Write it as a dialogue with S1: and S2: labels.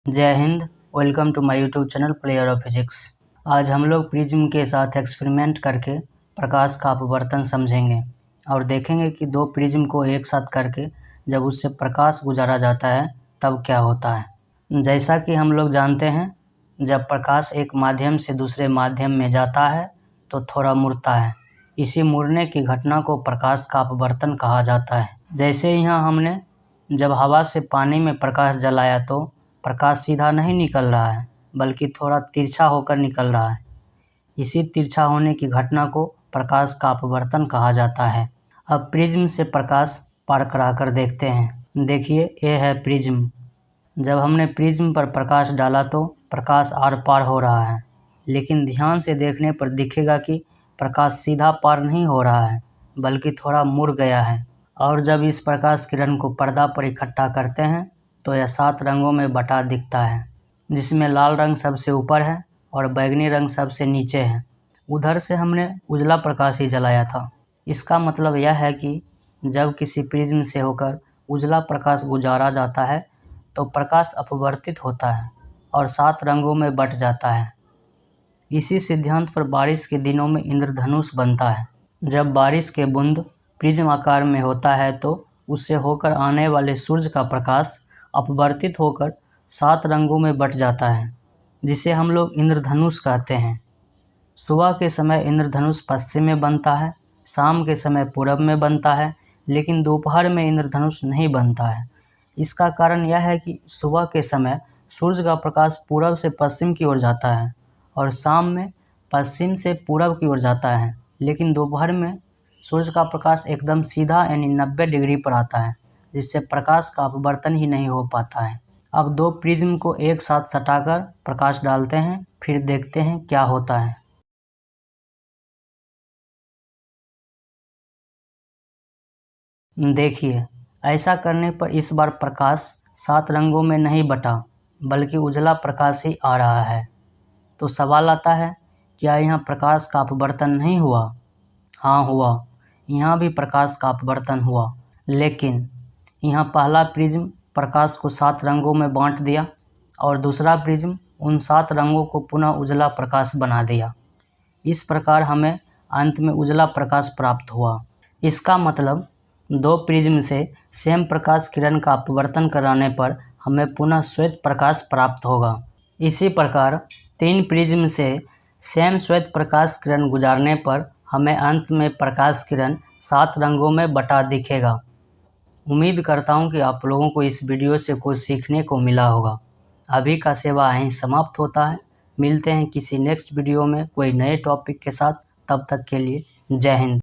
S1: जय Hind. Welcome to my YouTube channel player of physics. आज हम लोग प्रिज्म के साथ एक्सपेरिमेंट करके प्रकाश का अपवर्तन समझेंगे और देखेंगे कि दो प्रिज्म को एक साथ करके जब उससे प्रकाश गुजारा जाता है तब क्या होता है। जैसा कि हम लोग जानते हैं, जब प्रकाश एक माध्यम से दूसरे माध्यम में जाता है तो थोड़ा मुड़ता है। इसी मुड़ने की घटना को प्रकाश का अपवर्तन कहा जाता है। जैसे यहाँ हमने जब हवा से पानी में प्रकाश जलाया तो प्रकाश सीधा नहीं निकल रहा है, बल्कि थोड़ा तिरछा होकर निकल रहा है। इसी तिरछा होने की घटना को प्रकाश का अपवर्तन कहा जाता है। अब प्रिज्म से प्रकाश पार कराकर देखते हैं। देखिए, ये है प्रिज्म। जब हमने प्रिज्म पर प्रकाश डाला तो प्रकाश आर पार हो रहा है, लेकिन ध्यान से देखने पर दिखेगा कि प्रकाश सीधा पार नहीं हो रहा है, बल्कि थोड़ा मुड़ गया है। और जब इस प्रकाश किरण को पर्दा पर इकट्ठा करते हैं तो यह 7 रंगों में बटा दिखता है, जिसमें लाल रंग सबसे ऊपर है और बैंगनी रंग सबसे नीचे है। उधर से हमने उजला प्रकाश ही जलाया था। इसका मतलब यह है कि जब किसी प्रिज्म से होकर उजला प्रकाश गुजारा जाता है तो प्रकाश अपवर्तित होता है और 7 रंगों में बट जाता है। इसी सिद्धांत पर बारिश के दिनों में इंद्रधनुष बनता है। जब बारिश के बूंद प्रिज्म आकार में होता है तो उससे होकर आने वाले सूरज का प्रकाश अपवर्तित होकर 7 रंगों में बट जाता है, जिसे हम लोग इंद्रधनुष कहते हैं। सुबह के समय इंद्रधनुष पश्चिम में बनता है, शाम के समय पूरब में बनता है, लेकिन दोपहर में इंद्रधनुष नहीं बनता है। इसका कारण यह है कि सुबह के समय सूरज का प्रकाश पूरब से पश्चिम की ओर जाता है और शाम में पश्चिम से पूरब की ओर जाता है, लेकिन दोपहर में सूरज का प्रकाश एकदम सीधा यानी 90 डिग्री पर आता है, जिससे प्रकाश का अपवर्तन ही नहीं हो पाता है। अब दो प्रिज्म को एक साथ सटाकर प्रकाश डालते हैं, फिर देखते हैं क्या होता है। देखिए, ऐसा करने पर इस बार प्रकाश 7 रंगों में नहीं बटा, बल्कि उजला प्रकाश ही आ रहा है। तो सवाल आता है, क्या यहाँ प्रकाश का अपवर्तन नहीं हुआ? हाँ, हुआ। यहाँ भी प्रकाश का अपवर्तन हुआ, लेकिन यहाँ पहला प्रिज्म प्रकाश को 7 रंगों में बांट दिया और दूसरा प्रिज्म उन 7 रंगों को पुनः उजला प्रकाश बना दिया। इस प्रकार हमें अंत में उजला प्रकाश प्राप्त हुआ। इसका मतलब दो प्रिज्म से सेम प्रकाश किरण का अपवर्तन कराने पर हमें पुनः श्वेत प्रकाश प्राप्त होगा। इसी प्रकार 3 प्रिज्म से सेम श्वेत प्रकाश किरण गुजारने पर हमें अंत में प्रकाश किरण 7 रंगों में बटा दिखेगा। उम्मीद करता हूँ कि आप लोगों को इस वीडियो से कुछ सीखने को मिला होगा। अभी का सेवा यहीं समाप्त होता है। मिलते हैं किसी नेक्स्ट वीडियो में कोई नए टॉपिक के साथ। तब तक के लिए जय हिंद।